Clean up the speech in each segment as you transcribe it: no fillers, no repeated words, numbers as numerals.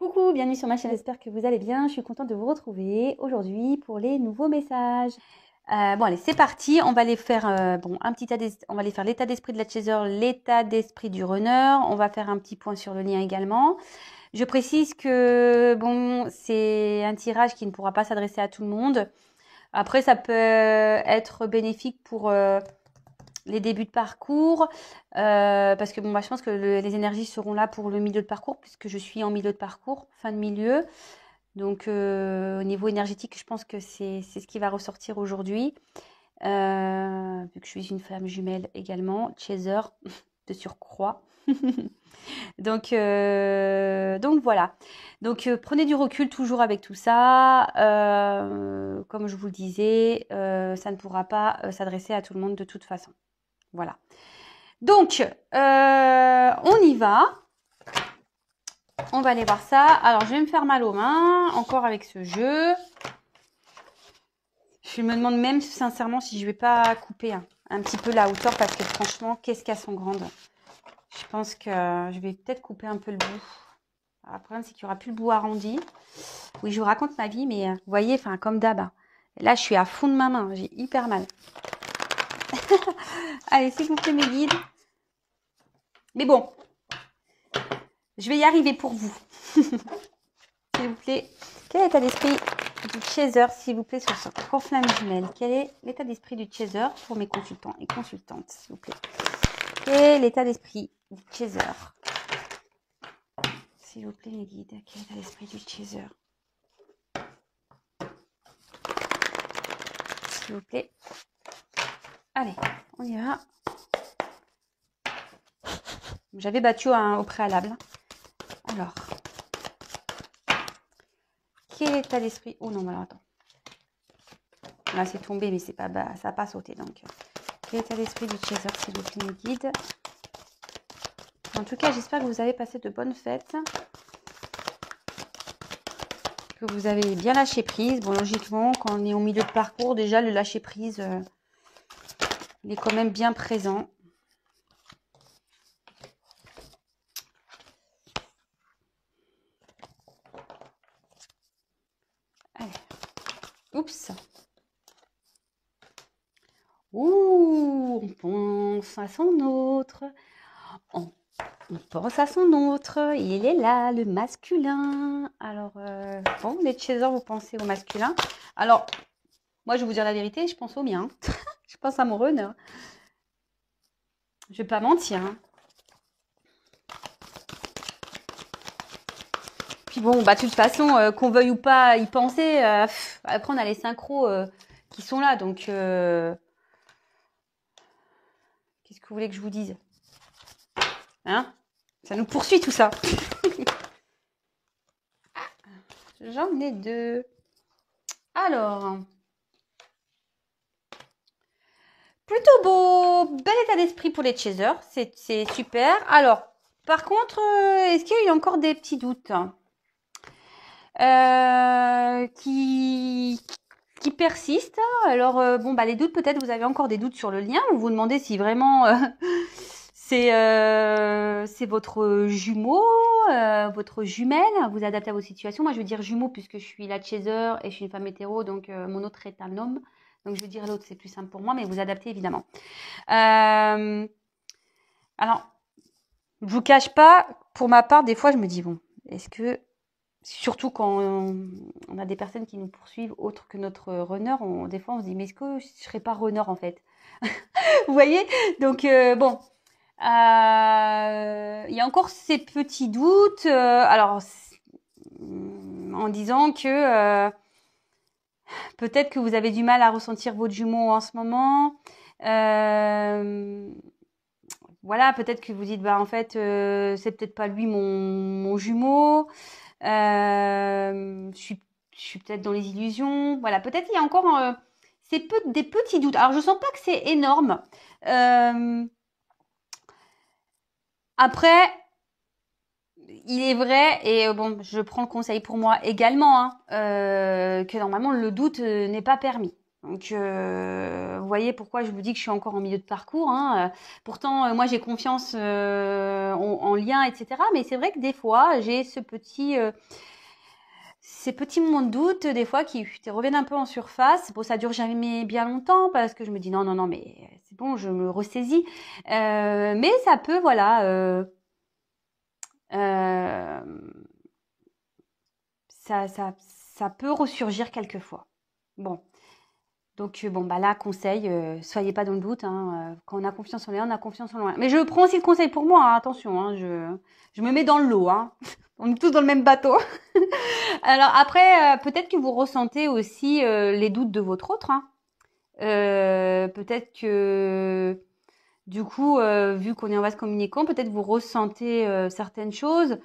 Coucou, bienvenue sur ma chaîne, j'espère que vous allez bien. Je suis contente de vous retrouver aujourd'hui pour les nouveaux messages. Bon allez, c'est parti. On va aller faire on va aller faire l'état d'esprit de la chaser, l'état d'esprit du runner. On va faire un petit point sur le lien également. Je précise que bon, c'est un tirage qui ne pourra pas s'adresser à tout le monde. Après, ça peut être bénéfique pour les débuts de parcours, parce que bon, je pense que les énergies seront là pour le milieu de parcours, puisque je suis en milieu de parcours, fin de milieu. Donc, au niveau énergétique, je pense que c'est ce qui va ressortir aujourd'hui. Vu que je suis une femme jumelle également, chaser de surcroît. Donc voilà. Donc prenez du recul toujours avec tout ça. Comme je vous le disais, ça ne pourra pas s'adresser à tout le monde de toute façon. Voilà. Donc, on y va. On va aller voir ça. Alors, je vais me faire mal aux mains, encore avec ce jeu. Je me demande même sincèrement si je vais pas couper un petit peu la hauteur, parce que franchement, qu'est-ce qu'elles sont grandes. Je pense que je vais peut-être couper un peu le bout. Alors, le problème, c'est qu'il n'y aura plus le bout arrondi. Oui, je vous raconte ma vie, mais vous voyez, enfin, comme d'hab. Là, je suis à fond de ma main. J'ai hyper mal. Allez, s'il vous plaît, mes guides. Mais bon, je vais y arriver pour vous. S'il vous plaît, quel est l'état d'esprit du chaser, s'il vous plaît, sur ce flamme jumelle? Quel est l'état d'esprit du chaser pour mes consultants et consultantes, s'il vous plaît? Quel est l'état d'esprit du chaser? S'il vous plaît, mes guides, quel est l'état d'esprit du chaser? S'il vous plaît. Allez, on y va. J'avais battu au préalable. Alors, quel est l'état d'esprit? Oh non, alors attends. Là, c'est tombé, mais c'est pas, ça n'a pas sauté. Donc, quel est l'état d'esprit du chaser, s'il vous plaît, mes guides? En tout cas, j'espère que vous avez passé de bonnes fêtes. Que vous avez bien lâché prise. Bon, logiquement, quand on est au milieu de parcours, déjà, le lâcher prise, il est quand même bien présent. Allez. Oups. Ouh, on pense à son autre. On pense à son autre. Il est là, le masculin. Alors, bon, les chasers, vous pensez au masculin. Alors, moi, je vais vous dire la vérité, je pense au mien. Je pense à mon runner. Je vais pas mentir. Puis bon, de toute façon, qu'on veuille ou pas y penser, après, on a les synchros qui sont là. Donc, qu'est-ce que vous voulez que je vous dise? Hein? Ça nous poursuit tout ça. J'en ai deux. Alors, plutôt beau, bel état d'esprit pour les chasers, c'est super. Alors, par contre, est-ce qu'il y a encore des petits doutes qui persistent? Alors, les doutes, peut-être vous avez encore des doutes sur le lien. Vous vous demandez si vraiment c'est votre jumeau, votre jumelle, vous adaptez à vos situations. Moi, je veux dire jumeau puisque je suis la chaser et je suis une femme hétéro, donc mon autre est un homme. Donc, je veux dire l'autre, c'est plus simple pour moi, mais vous adaptez évidemment. Alors, je vous cache pas, pour ma part, des fois, je me dis, bon, est-ce que, surtout quand on a des personnes qui nous poursuivent autres que notre runner, des fois, on se dit, mais est-ce que je serais pas runner, en fait? Vous voyez? Donc, bon. Il y a encore ces petits doutes, alors en disant que peut-être que vous avez du mal à ressentir votre jumeau en ce moment. Voilà, peut-être que vous dites, en fait, c'est peut-être pas lui mon jumeau. Je suis peut-être dans les illusions. Voilà, peut-être il y a encore des petits doutes. Alors, je sens pas que c'est énorme. Après, il est vrai, et bon, je prends le conseil pour moi également, que normalement le doute n'est pas permis. Donc, vous voyez pourquoi je vous dis que je suis encore en milieu de parcours, hein. Pourtant, moi, j'ai confiance en lien, etc. Mais c'est vrai que des fois, j'ai ces petits moments de doute, des fois, qui reviennent un peu en surface. Bon, ça dure jamais bien longtemps parce que je me dis non, non, non, mais c'est bon, je me ressaisis. Mais ça peut, voilà, euh, ça peut ressurgir quelquefois. Bon. Donc, bon, bah là, conseil, soyez pas dans le doute, hein, quand on a confiance en rien, on a confiance en rien. Mais je prends aussi le conseil pour moi, hein, attention, hein, je me mets dans le lot, hein. On est tous dans le même bateau. Alors après, peut-être que vous ressentez aussi les doutes de votre autre, hein. Peut-être que, du coup, vu qu'on est en vase communicant, peut-être vous ressentez certaines choses.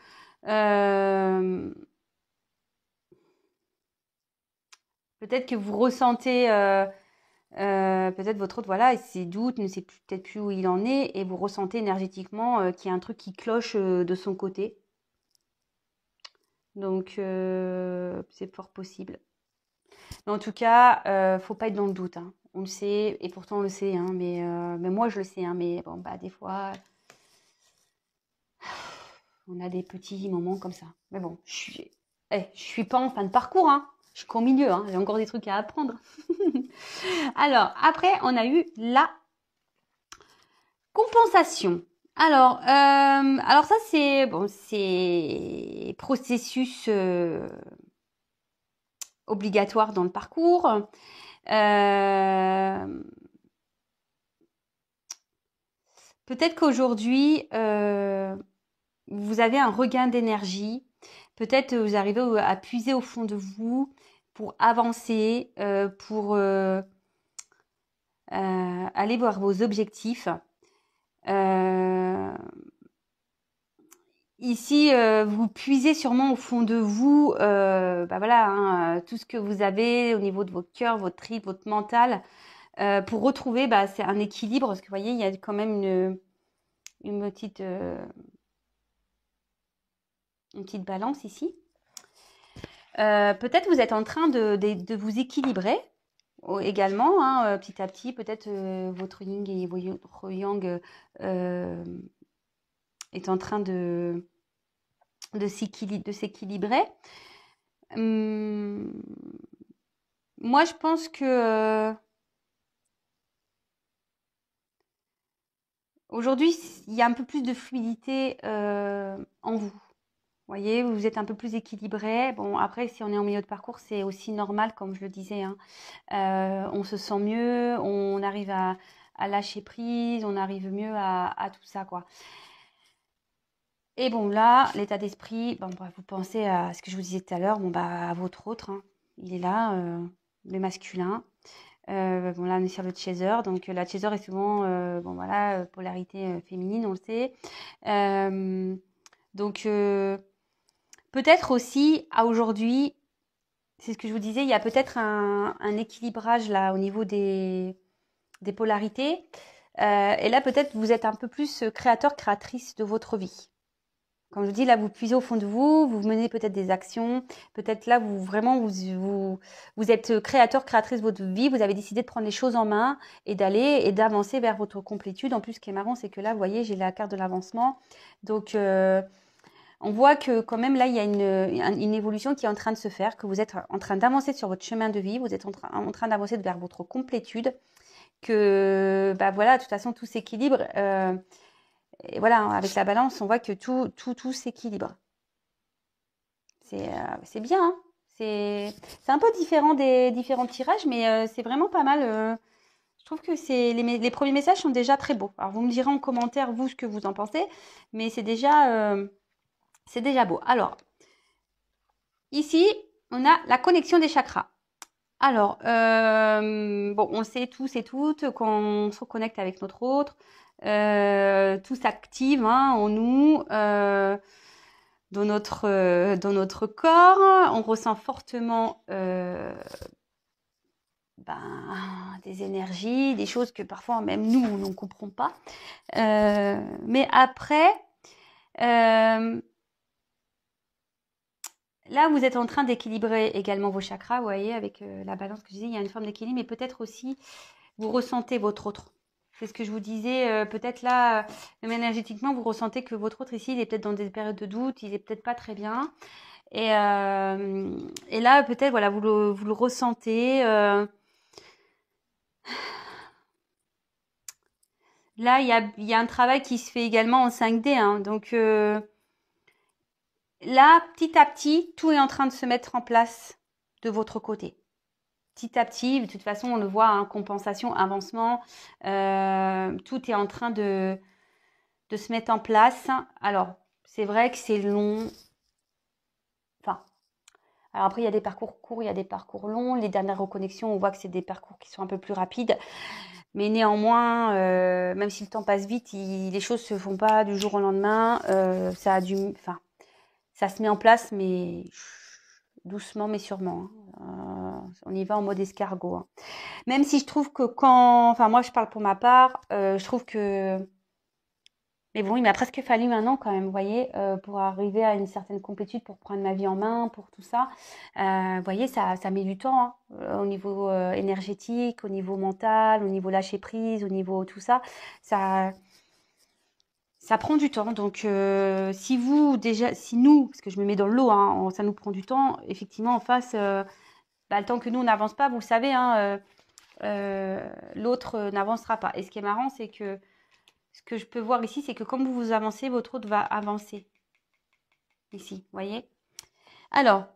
Euh, Peut-être que vous ressentez peut-être votre autre, voilà, et ses doutes, ne sait peut-être plus où il en est, et vous ressentez énergétiquement qu'il y a un truc qui cloche de son côté. Donc, c'est fort possible. Mais en tout cas, faut pas être dans le doute, hein. On le sait, et pourtant on le sait, hein, mais moi je le sais, hein, mais bon, bah des fois, on a des petits moments comme ça. Mais bon, je suis pas en fin de parcours, hein. Je suis qu'au milieu, hein. J'ai encore des trucs à apprendre. Alors, après, on a eu la compensation. Alors ça c'est bon, c'est processus obligatoire dans le parcours. Peut-être qu'aujourd'hui vous avez un regain d'énergie. Peut-être vous arrivez à puiser au fond de vous pour avancer, pour aller voir vos objectifs. Euh, Ici, vous puisez sûrement au fond de vous, bah voilà, hein, tout ce que vous avez au niveau de votre cœur, votre tripes, votre mental, pour retrouver, bah, c'est un équilibre. Parce que vous voyez, il y a quand même une petite balance ici. Peut-être vous êtes en train de vous équilibrer également, hein, petit à petit. Peut-être votre yin et votre yang est en train de s'équilibrer. Hum, Moi, je pense que aujourd'hui, il y a un peu plus de fluidité en vous. Vous voyez, vous êtes un peu plus équilibré. Bon, après, si on est en milieu de parcours, c'est aussi normal, comme je le disais, hein. On se sent mieux, on arrive à lâcher prise, on arrive mieux à tout ça, quoi. Et bon, là, l'état d'esprit, bon, bah, vous pensez à ce que je vous disais tout à l'heure, bon, bah, à votre autre, hein. Il est là, le masculin. Bon, là, on est sur le chaser. Donc, la chaser est souvent, bon, voilà, polarité féminine, on le sait. Euh, donc, peut-être aussi, à aujourd'hui, c'est ce que je vous disais, il y a peut-être un équilibrage là au niveau des polarités. Et là, peut-être, vous êtes un peu plus créateur, créatrice de votre vie. Comme je vous dis, là, vous puisez au fond de vous, vous menez peut-être des actions, peut-être là, vous êtes créateur, créatrice de votre vie, vous avez décidé de prendre les choses en main et d'aller et d'avancer vers votre complétude. En plus, ce qui est marrant, c'est que là, vous voyez, j'ai la carte de l'avancement. Donc, on voit que quand même, là, il y a une évolution qui est en train de se faire, que vous êtes en train d'avancer sur votre chemin de vie, vous êtes en train d'avancer vers votre complétude, que, bah voilà, de toute façon, tout s'équilibre. Et voilà, avec la balance, on voit que tout s'équilibre. C'est bien, hein. C'est un peu différent des différents tirages, mais c'est vraiment pas mal. Je trouve que les premiers messages sont déjà très beaux. Alors, vous me direz en commentaire, vous, ce que vous en pensez, mais c'est déjà beau. Alors, ici, on a la connexion des chakras. Alors, bon, on le sait tous et toutes, quand on se connecte avec notre autre, tout s'active, hein, en nous, dans notre corps. On ressent fortement des énergies, des choses que parfois même nous, on ne comprend pas. Mais après, Là, vous êtes en train d'équilibrer également vos chakras, vous voyez, avec la balance que je disais, il y a une forme d'équilibre, mais peut-être aussi, vous ressentez votre autre. C'est ce que je vous disais, peut-être là, même énergétiquement, vous ressentez que votre autre ici, il est peut-être dans des périodes de doute, il est peut-être pas très bien. Et là, peut-être, voilà, vous le ressentez. Là, il y a un travail qui se fait également en 5D, hein, donc là, petit à petit, tout est en train de se mettre en place de votre côté. Petit à petit, de toute façon, on le voit, hein, compensation, avancement, tout est en train de se mettre en place. Alors, c'est vrai que c'est long. Enfin, alors après, il y a des parcours courts, il y a des parcours longs. Les dernières reconnexions, on voit que c'est des parcours qui sont un peu plus rapides. Mais néanmoins, même si le temps passe vite, les choses se font pas du jour au lendemain. Enfin, ça se met en place, mais doucement, mais sûrement, hein. On y va en mode escargot, hein. Même si je trouve que enfin, moi, je parle pour ma part, je trouve que, mais bon, il m'a presque fallu un an quand même, vous voyez, pour arriver à une certaine complétude, pour prendre ma vie en main, pour tout ça. Vous voyez, ça met du temps, hein, au niveau énergétique, au niveau mental, au niveau lâcher prise, au niveau tout ça. Ça prend du temps. Donc, si nous, parce que je me mets dans le lot, hein, ça nous prend du temps, effectivement, en face, le temps que nous, on n'avance pas, vous le savez, hein, l'autre n'avancera pas. Et ce qui est marrant, c'est que ce que je peux voir ici, c'est que comme vous avancez, votre autre va avancer. Ici, vous voyez. Alors,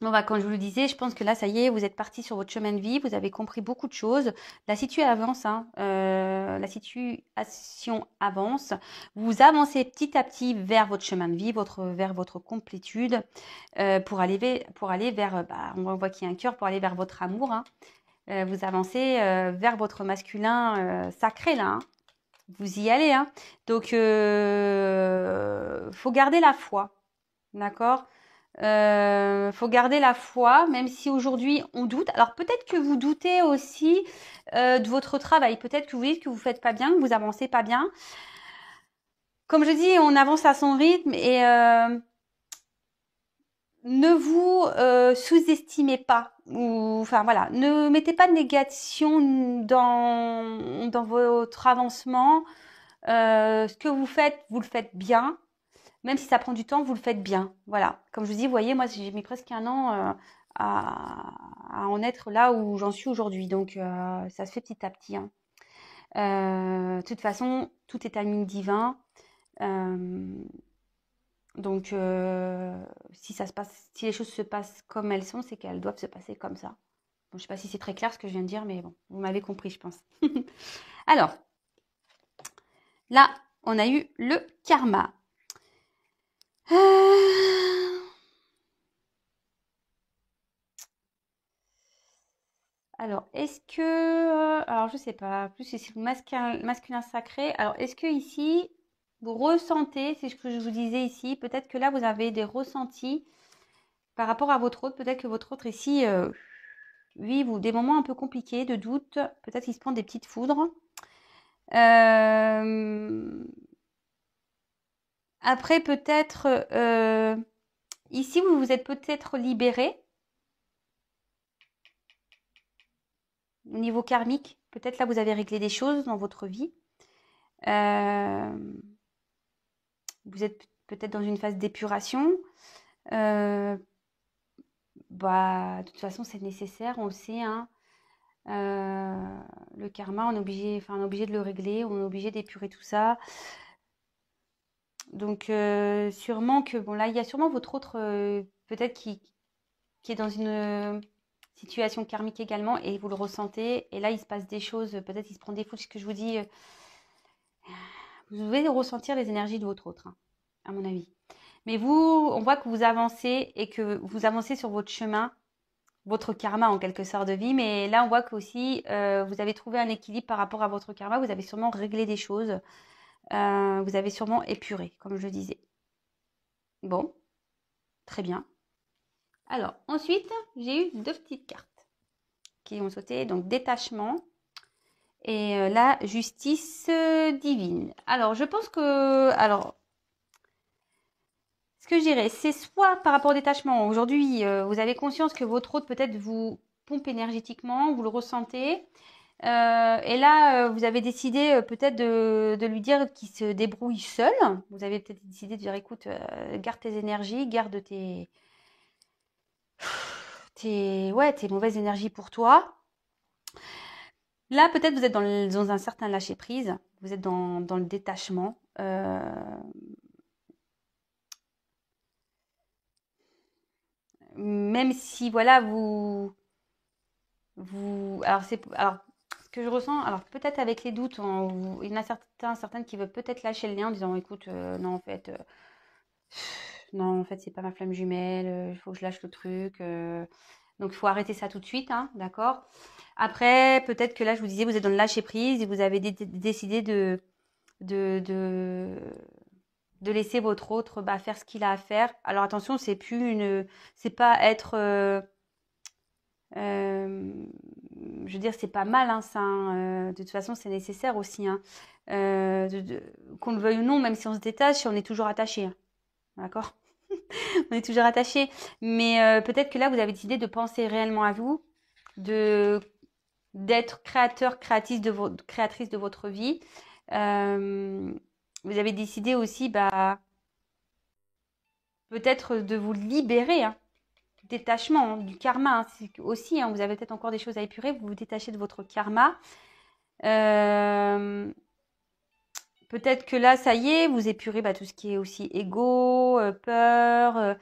bon, bah, comme je vous le disais, je pense que là, ça y est, vous êtes parti sur votre chemin de vie, vous avez compris beaucoup de choses. La situation avance, hein, la situation avance. Vous avancez petit à petit vers votre chemin de vie, vers votre complétude, pour aller vers, on voit qu'il y a un cœur, pour aller vers votre amour, hein. Vous avancez vers votre masculin sacré, là, hein. Vous y allez, hein. Donc, faut garder la foi, d'accord? Faut garder la foi, même si aujourd'hui on doute. Alors peut-être que vous doutez aussi de votre travail. Peut-être que vous dites que vous faites pas bien, que vous avancez pas bien. Comme je dis, on avance à son rythme et ne vous sous-estimez pas. Enfin voilà, ne mettez pas de négation dans votre avancement. Ce que vous le faites bien. Même si ça prend du temps, vous le faites bien. Voilà. Comme je vous dis, vous voyez, moi, j'ai mis presque un an à en être là où j'en suis aujourd'hui. Donc, ça se fait petit à petit, hein. De toute façon, tout est timing divin. Donc, si les choses se passent comme elles sont, c'est qu'elles doivent se passer comme ça. Bon, je ne sais pas si c'est très clair ce que je viens de dire, mais bon, vous m'avez compris, je pense. Alors, là, on a eu le karma. Alors, est-ce que... alors, je sais pas. Plus c'est le masculin sacré. Alors, est-ce que ici, vous ressentez, c'est ce que je vous disais ici, peut-être que là, vous avez des ressentis par rapport à votre autre. Peut-être que votre autre ici vit des moments un peu compliqués, de doute. Peut-être qu'il se prend des petites foudres. Après, peut-être... ici, vous vous êtes peut-être libéré. Au niveau karmique, peut-être là, vous avez réglé des choses dans votre vie. Vous êtes peut-être dans une phase d'épuration. De toute façon, c'est nécessaire, on le sait, hein. Le karma, on est obligé de le régler, on est obligé d'épurer tout ça. Donc, sûrement que, bon, là, il y a sûrement votre autre, peut-être qui est dans une situation karmique également, et vous le ressentez, et là, il se passe des choses, peut-être il se prend des foudres, ce que je vous dis, vous devez ressentir les énergies de votre autre, hein, à mon avis. Mais vous, on voit que vous avancez et que vous avancez sur votre chemin, votre karma en quelque sorte de vie. Mais là, on voit qu'aussi, vous avez trouvé un équilibre par rapport à votre karma. Vous avez sûrement réglé des choses. Vous avez sûrement épuré, comme je le disais. Bon, très bien. Alors, ensuite, j'ai eu 2 petites cartes qui ont sauté. Donc, détachement et la justice divine. Alors, je pense que... Alors, Ce que je dirais, c'est soit par rapport au détachement. Aujourd'hui, vous avez conscience que votre hôte peut-être vous pompe énergétiquement, vous le ressentez. Et là, vous avez décidé peut-être de lui dire qu'il se débrouille seul. Vous avez peut-être décidé de dire, écoute, garde tes énergies, garde tes mauvaises énergies pour toi. Là, peut-être vous êtes dans un certain lâcher-prise. Vous êtes dans le détachement. Même si, voilà, alors, ce que je ressens, alors peut-être avec les doutes, il y en a certaines qui veulent peut-être lâcher le lien en disant, écoute, non, en fait, c'est pas ma flamme jumelle, il faut que je lâche le truc. Donc, il faut arrêter ça tout de suite, hein, d'accord? Après, peut-être que là, je vous disais, vous êtes dans le lâcher prise et vous avez décidé de, de, de laisser votre autre faire ce qu'il a à faire. Alors, attention, c'est pas être, je veux dire, c'est pas mal, hein, ça, hein, de toute façon, c'est nécessaire aussi, hein, qu'on le veuille ou non, même si on se détache, on est toujours attaché, hein, d'accord? On est toujours attaché. Mais peut-être que là, vous avez décidé de penser réellement à vous, de d'être créatrice de votre vie. Vous avez décidé aussi, peut-être de vous libérer, hein, du détachement, hein, du karma, hein, aussi. Hein, vous avez peut-être encore des choses à épurer. Vous vous détachez de votre karma. Peut-être que là, ça y est, vous épurez tout ce qui est aussi ego, peur.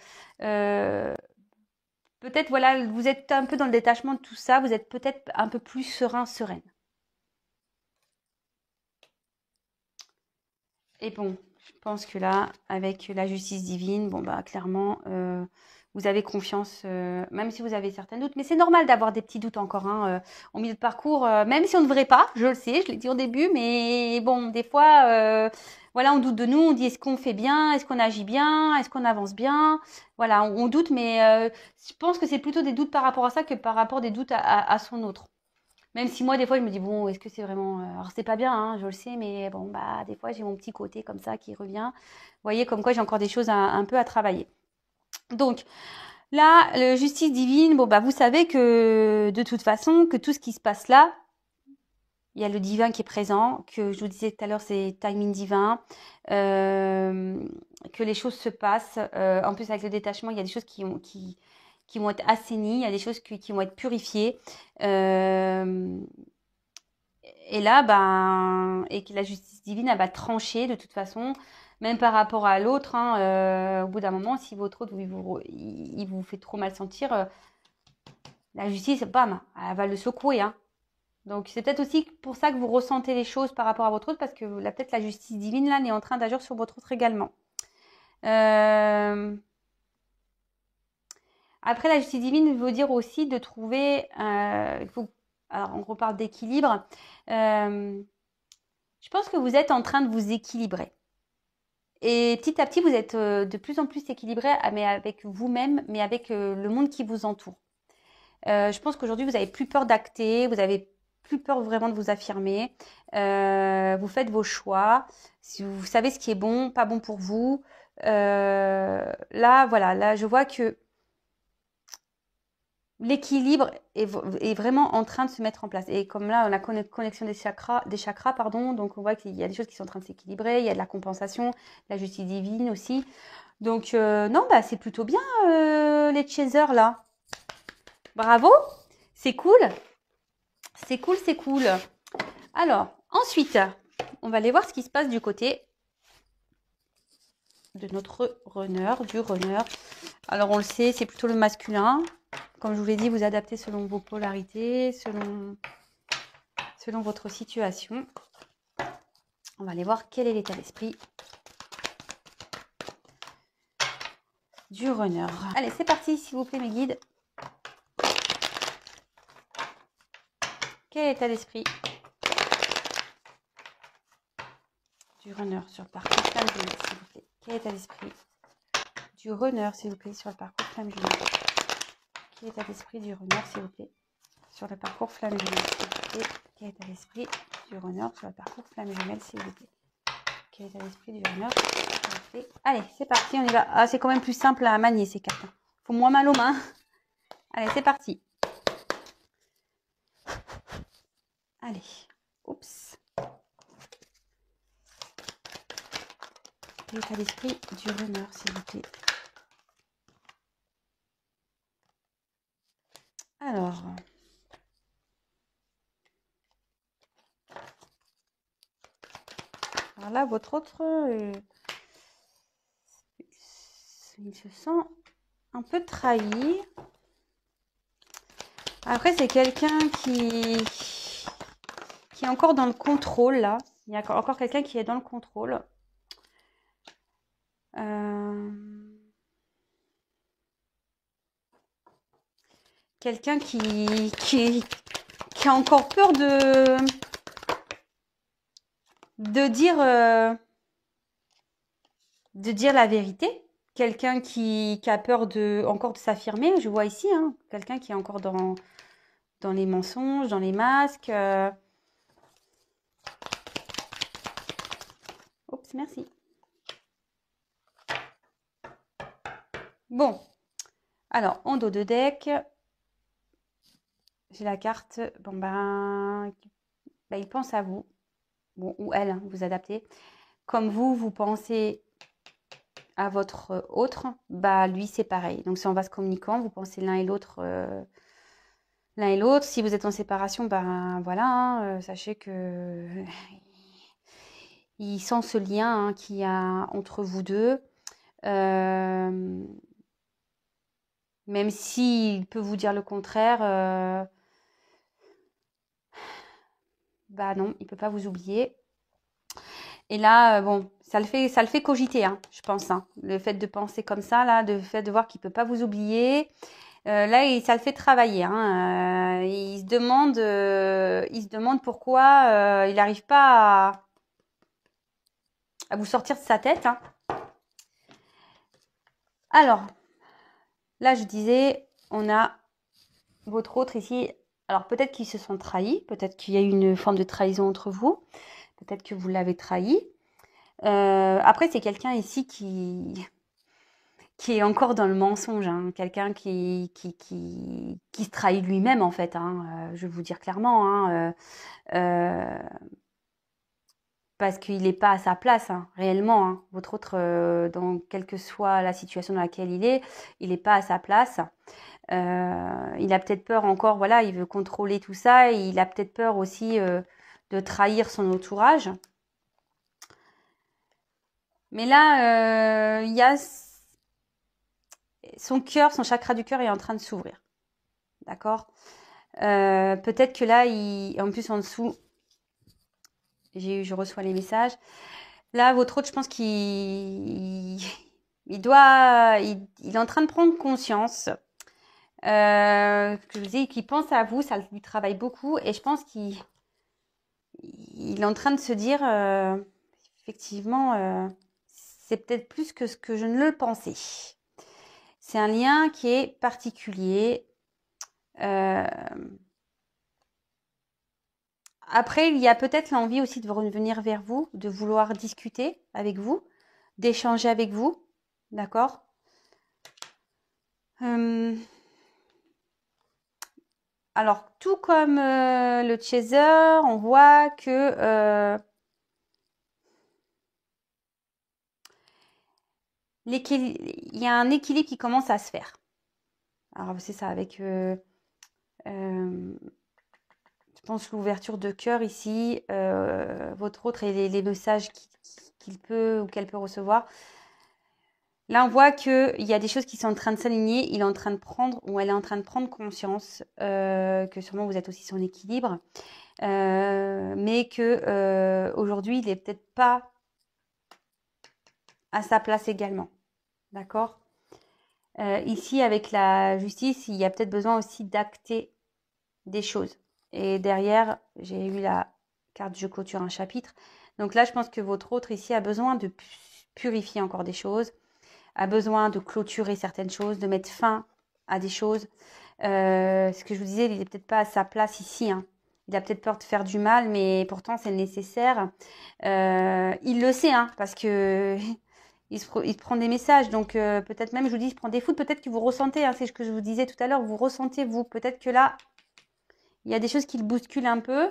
Peut-être, voilà, vous êtes un peu dans le détachement de tout ça. Vous êtes peut-être un peu plus serein, sereine. Et bon, je pense que là, avec la justice divine, clairement, vous avez confiance, même si vous avez certains doutes. Mais c'est normal d'avoir des petits doutes encore, hein, au milieu de parcours, même si on ne devrait pas, je le sais, je l'ai dit au début, mais bon, des fois, voilà, on doute de nous, on dit est-ce qu'on fait bien, est-ce qu'on agit bien, est-ce qu'on avance bien, voilà, on doute, mais je pense que c'est plutôt des doutes par rapport à ça que par rapport des doutes à son autre. Même si moi, des fois, je me dis, bon, est-ce que c'est vraiment. Alors, c'est pas bien, hein, je le sais, mais bon, des fois, j'ai mon petit côté comme ça qui revient. Vous voyez, comme quoi j'ai encore des choses un peu à travailler. Donc, là, la justice divine, vous savez que de toute façon, que tout ce qui se passe là, il y a le divin qui est présent, que je vous disais tout à l'heure, c'est timing divin, que les choses se passent. En plus, avec le détachement, il y a des choses qui vont être assainies, il y a des choses qui vont être purifiées. Et là, et que la justice divine, elle va trancher de toute façon, même par rapport à l'autre, hein, au bout d'un moment, si votre autre, il vous fait trop mal sentir, la justice, bam, elle va le secouer, hein. Donc, c'est peut-être aussi pour ça que vous ressentez les choses par rapport à votre autre, parce que là, peut-être la justice divine, là, est en train d'agir sur votre autre également. Après, la justice divine veut dire aussi de trouver, alors on reparle d'équilibre. Je pense que vous êtes en train de vous équilibrer. Et petit à petit, vous êtes de plus en plus équilibré, mais avec vous-même, mais avec le monde qui vous entoure. Je pense qu'aujourd'hui, vous n'avez plus peur d'acter, vous n'avez plus peur vraiment de vous affirmer. Vous faites vos choix. Si vous savez ce qui est bon, pas bon pour vous. Là, voilà, là, je vois que l'équilibre est vraiment en train de se mettre en place. Et comme là, on a connexion des chakras, pardon, donc on voit qu'il y a des choses qui sont en train de s'équilibrer, il y a de la compensation, la justice divine aussi. Donc non, c'est plutôt bien les chasers là. Bravo, c'est cool. C'est cool, c'est cool. Alors, ensuite, on va aller voir ce qui se passe du côté de notre runner, du runner. Alors, on le sait, c'est plutôt le masculin. Comme je vous l'ai dit, vous adaptez selon vos polarités, selon votre situation. On va aller voir quel est l'état d'esprit du runner. Allez, c'est parti, s'il vous plaît, mes guides. Quel est l'état d'esprit du runner sur le parcours flamme jumelle, s'il vous plaît? Quel est l'état d'esprit du runner, s'il vous plaît, sur le parcours flamme jumelle? Quel est l'état d'esprit du runner, s'il vous plaît, sur le parcours flamme jumelle, s'il vous plaît? Quel est l'état d'esprit du runner sur le parcours flamme jumelle, s'il vous plaît? Ok, l'état d'esprit du runner. Parfait. Allez, c'est parti, on y va. Ah, c'est quand même plus simple à manier ces cartes. Faut moins mal aux mains. Allez, c'est parti. Allez, oups. L'état d'esprit du runner, s'il vous plaît. Alors là, votre autre, il se sent un peu trahi. Après, c'est quelqu'un qui est encore dans le contrôle, là. Il y a encore quelqu'un qui est dans le contrôle. Quelqu'un qui a encore peur de dire la vérité. Quelqu'un qui a peur encore de s'affirmer, je vois ici, hein. Quelqu'un qui est encore dans les mensonges, dans les masques. Oups, merci. Bon, alors, en dos de deck, j'ai la carte, bon ben, il pense à vous, bon, ou elle, hein, vous adaptez. Comme vous pensez à votre autre, bah lui c'est pareil. Donc si on va se communiquant, vous pensez l'un et l'autre. Si vous êtes en séparation, ben voilà, hein, sachez que il sent ce lien, hein, qu'il y a entre vous deux. Même s'il peut vous dire le contraire, bah non, il peut pas vous oublier. Et là, bon, ça le fait cogiter, hein, je pense, hein. Le fait de penser comme ça, là, le fait de voir qu'il peut pas vous oublier, là, ça le fait travailler, hein. Il se demande pourquoi il n'arrive pas à vous sortir de sa tête, hein. Alors, là, je disais, on a votre autre ici. Alors, peut-être qu'ils se sont trahis, peut-être qu'il y a eu une forme de trahison entre vous, peut-être que vous l'avez trahi. Après, c'est quelqu'un ici qui est encore dans le mensonge, hein. Quelqu'un qui se trahit lui-même, en fait, hein. Je vais vous dire clairement, hein. Parce qu'il n'est pas à sa place, hein, réellement, hein. Votre autre, dans quelle que soit la situation dans laquelle il n'est pas à sa place. Il a peut-être peur encore, voilà, il veut contrôler tout ça. Et il a peut-être peur aussi de trahir son entourage. Mais là, il y a son cœur, son chakra du cœur est en train de s'ouvrir. D'accord. Peut-être que là, en plus en dessous, je reçois les messages. Là, votre autre, je pense qu'il est en train de prendre conscience. Que je vous dis, qu'il pense à vous, ça lui travaille beaucoup. Et je pense qu'il est en train de se dire, effectivement, c'est peut-être plus que ce que je ne le pensais. C'est un lien qui est particulier. Après, il y a peut-être l'envie aussi de revenir vers vous, de vouloir discuter avec vous, d'échanger avec vous. D'accord. Alors, tout comme le chaser, on voit que il y a un équilibre qui commence à se faire. Alors, c'est ça, avec, je pense, l'ouverture de cœur ici, votre autre et les messages qu'il peut ou qu'elle peut recevoir. Là, on voit qu'il y a des choses qui sont en train de s'aligner. Il est en train de prendre, ou elle est en train de prendre conscience que sûrement vous êtes aussi son équilibre. Mais que aujourd'hui, il n'est peut-être pas à sa place également. D'accord. Ici, avec la justice, il y a peut-être besoin aussi d'acter des choses. Et derrière, j'ai eu la carte je clôture un chapitre. Donc là, je pense que votre autre ici a besoin de purifier encore des choses, a besoin de clôturer certaines choses, de mettre fin à des choses. Ce que je vous disais, il n'est peut-être pas à sa place ici, hein. Il a peut-être peur de faire du mal, mais pourtant c'est nécessaire. Il le sait, hein, parce que il se prend des messages. Donc peut-être même, je vous dis, il se prend des foudres. Peut-être que vous ressentez, hein, c'est ce que je vous disais tout à l'heure, vous ressentez, vous. Peut-être que là, il y a des choses qui le bousculent un peu.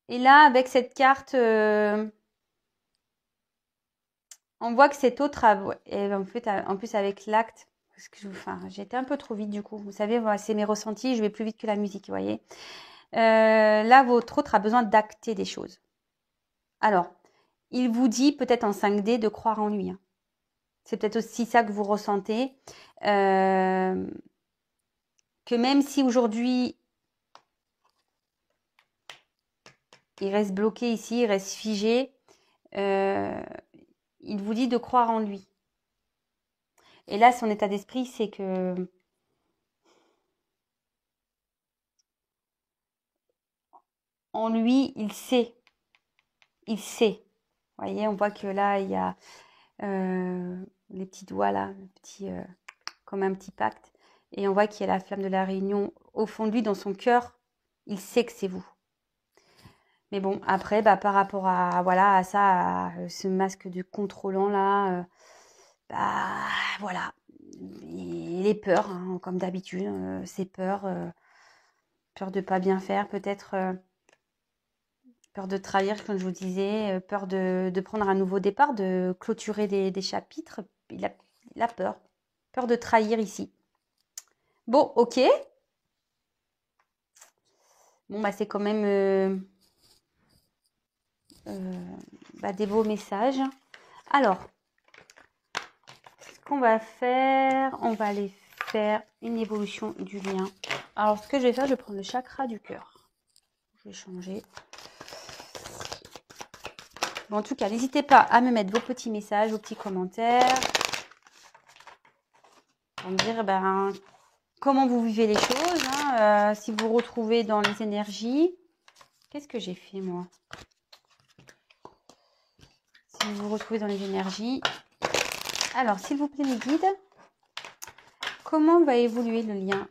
Et là, avec cette carte, on voit que cet autre et en fait, en plus avec l'acte, parce que enfin, j'ai été un peu trop vite du coup. Vous savez, voilà, c'est mes ressentis, je vais plus vite que la musique, vous voyez. Là, votre autre a besoin d'acter des choses. Alors, il vous dit peut-être en 5D de croire en lui, hein. C'est peut-être aussi ça que vous ressentez. Que même si aujourd'hui, il reste bloqué ici, il reste figé, il vous dit de croire en lui. Et là, son état d'esprit, c'est que en lui, il sait. Il sait. Vous voyez, on voit que là, il y a les petits doigts là, comme un petit pacte. Et on voit qu'il y a la flamme de la réunion au fond de lui, dans son cœur. Il sait que c'est vous. Mais bon, après, bah, par rapport à, voilà, à ça, à ce masque de contrôlant là, bah, voilà. Il est peur, hein, comme d'habitude. C'est peur. Peur de pas bien faire, peut-être peur de trahir, comme je vous disais, peur de prendre un nouveau départ, de clôturer des chapitres. Il a peur. Peur de trahir ici. Bon, ok. Bon, bah, c'est quand même des beaux messages. Alors, ce qu'on va faire, on va aller faire une évolution du lien. Alors, ce que je vais faire, je vais prendre le chakra du cœur. Je vais changer. Bon, en tout cas, n'hésitez pas à me mettre vos petits messages, vos petits commentaires. Pour me dire comment vous vivez les choses, hein, si vous vous retrouvez dans les énergies. Qu'est-ce que j'ai fait, moi? Si vous vous retrouvez dans les énergies. Alors, s'il vous plaît, mes guides, comment va évoluer le lien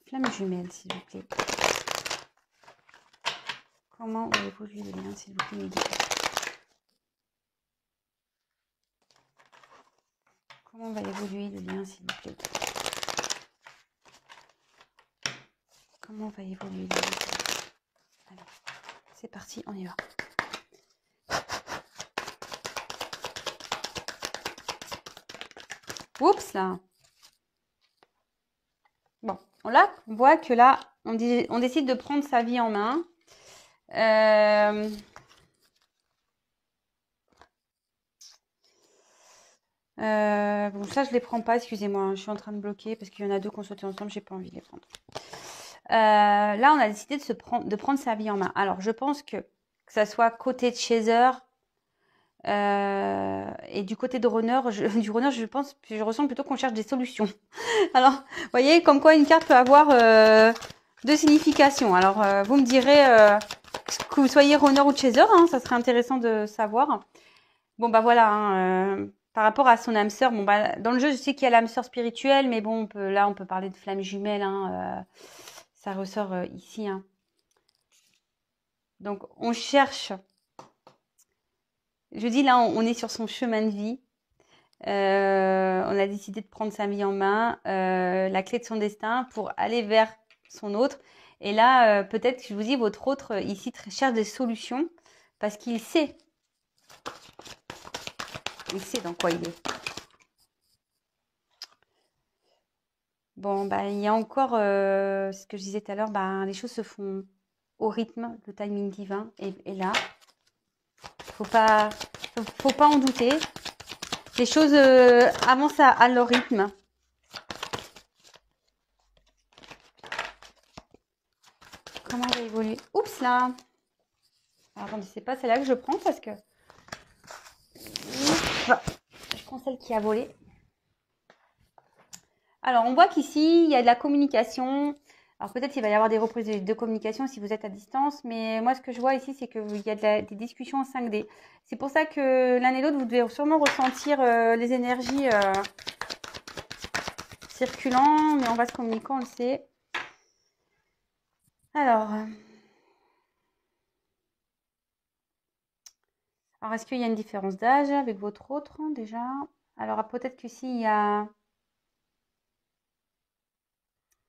flamme jumelle, s'il vous plaît? Comment va évoluer le lien, s'il vous plaît, mes guides? Comment va évoluer le lien, s'il vous plaît? Comment va évoluer le lien? Allez, c'est parti, on y va. Oups là. Bon, là, on voit que là, on décide de prendre sa vie en main. Bon, ça, je les prends pas, excusez-moi. Je suis en train de bloquer parce qu'il y en a deux qu'on sautait ensemble, j'ai pas envie de les prendre. Là, on a décidé de prendre sa vie en main. Alors, je pense que ça soit côté de chaser et du côté de runner, je ressens plutôt qu'on cherche des solutions. Alors, vous voyez, comme quoi une carte peut avoir deux significations. Alors, vous me direz que vous soyez runner ou chaser, hein, ça serait intéressant de savoir. Bon, bah voilà, hein, par rapport à son âme sœur, bon, bah, dans le jeu, je sais qu'il y a l'âme sœur spirituelle, mais bon, on peut parler de flamme jumelle, hein, ça ressort ici, hein. Donc, on cherche. Je dis là, on est sur son chemin de vie. On a décidé de prendre sa vie en main, la clé de son destin pour aller vers son autre. Et là, peut-être que je vous dis, votre autre ici cherche des solutions parce qu'il sait. Il sait dans quoi il est. Bon, il y a encore ce que je disais tout à l'heure, les choses se font au rythme, le timing divin est là. Faut pas en douter. Les choses avancent à leur rythme. Comment va évoluer? Oups là. Alors, attendez, c'est pas celle-là que je prends parce que je prends celle qui a volé. Alors, on voit qu'ici, il y a de la communication. Alors peut-être qu'il va y avoir des reprises de communication si vous êtes à distance, mais moi ce que je vois ici, c'est qu'il y a des discussions en 5D. C'est pour ça que l'un et l'autre, vous devez sûrement ressentir les énergies circulant, mais on va se communiquer, on le sait. Alors est-ce qu'il y a une différence d'âge avec votre autre déjà? Alors peut-être que s'il y a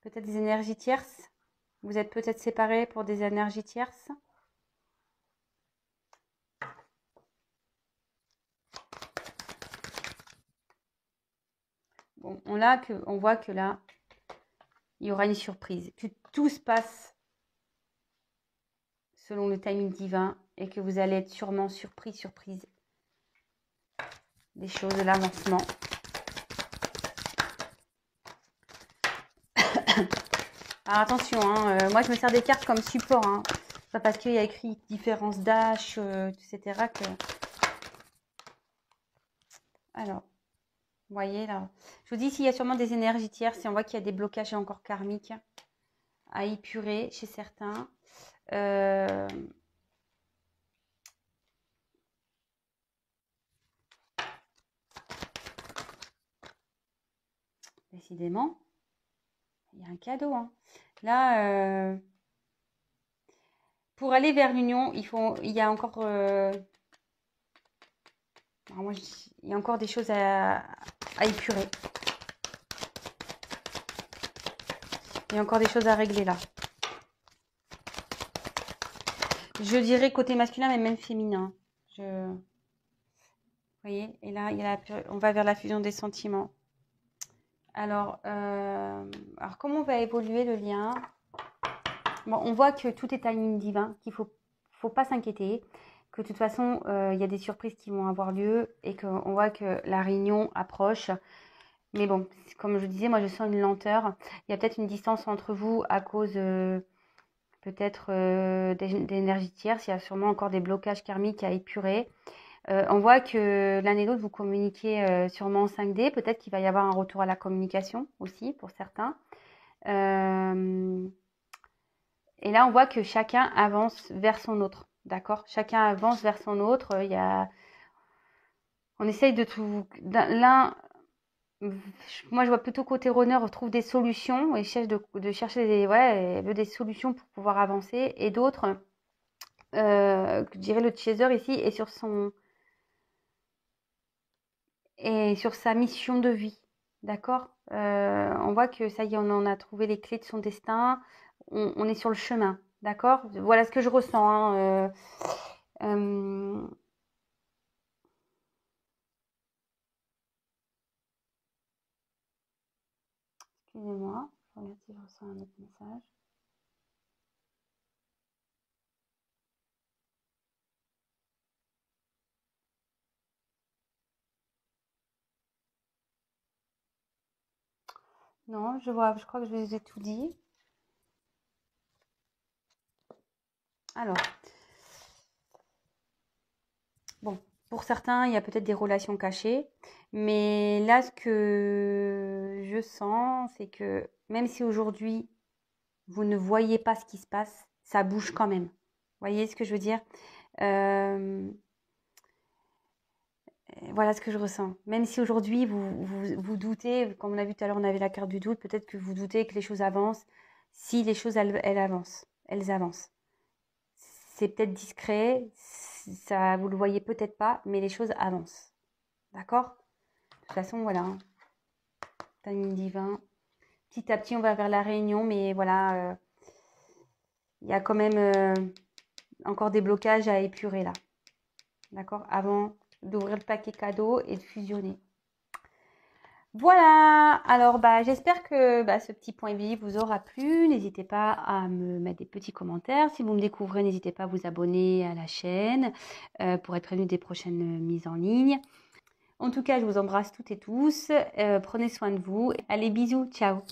peut-être des énergies tierces. Vous êtes peut-être séparés pour des énergies tierces. Bon, on voit que là, il y aura une surprise, que tout se passe selon le timing divin et que vous allez être sûrement surprise des choses, de l'avancement. Alors attention, hein, moi je me sers des cartes comme support, hein. Pas parce qu'il y a écrit différence d'âge, etc. que... Alors, vous voyez là, je vous dis s'il y a sûrement des énergies tierces, si on voit qu'il y a des blocages encore karmiques à épurer chez certains. Décidément, il y a un cadeau, hein. Là, pour aller vers l'union, il y a encore, il y a encore des choses à épurer. Il y a encore des choses à régler là. Je dirais côté masculin, mais même féminin. Vous voyez, et là, on va vers la fusion des sentiments. Alors comment va évoluer le lien? Bon, on voit que tout est timing divin, qu'il faut pas s'inquiéter, que de toute façon, il y a des surprises qui vont avoir lieu et qu'on voit que la réunion approche. Mais bon, comme je disais, moi je sens une lenteur. Il y a peut-être une distance entre vous à cause peut-être d'énergie tierce. Il y a sûrement encore des blocages karmiques à épurer. On voit que l'un et l'autre, vous communiquez sûrement en 5D. Peut-être qu'il va y avoir un retour à la communication aussi pour certains. Et là, on voit que chacun avance vers son autre. D'accord? Chacun avance vers son autre. On essaye de tout... L'un... Moi, je vois plutôt côté runner, trouve des solutions et cherche de chercher des solutions pour pouvoir avancer. Et d'autres, je dirais le chaser ici, est sur sa mission de vie. D'accord? On voit que ça y est, on en a trouvé les clés de son destin. On est sur le chemin. D'accord? Voilà ce que je ressens, hein. Excusez-moi, je regarde si je reçois un autre message. Non, je crois que je vous ai tout dit. Alors, bon, pour certains, il y a peut-être des relations cachées, mais là, ce que je sens, c'est que même si aujourd'hui, vous ne voyez pas ce qui se passe, ça bouge quand même. Vous voyez ce que je veux dire? Voilà ce que je ressens. Même si aujourd'hui, vous doutez, comme on a vu tout à l'heure, on avait la carte du doute, peut-être que vous doutez que les choses avancent. Si les choses, elles avancent, elles avancent. C'est peut-être discret, ça, vous le voyez peut-être pas, mais les choses avancent. D'accord? De toute façon, voilà. Timing divin. Petit à petit, on va vers la réunion, mais voilà, il y a quand même encore des blocages à épurer là. D'accord? Avant d'ouvrir le paquet cadeau et de fusionner. Voilà, alors j'espère que ce petit point vie vous aura plu. N'hésitez pas à me mettre des petits commentaires. Si vous me découvrez, n'hésitez pas à vous abonner à la chaîne pour être prévenu des prochaines mises en ligne. En tout cas, je vous embrasse toutes et tous. Prenez soin de vous. Allez, bisous, ciao.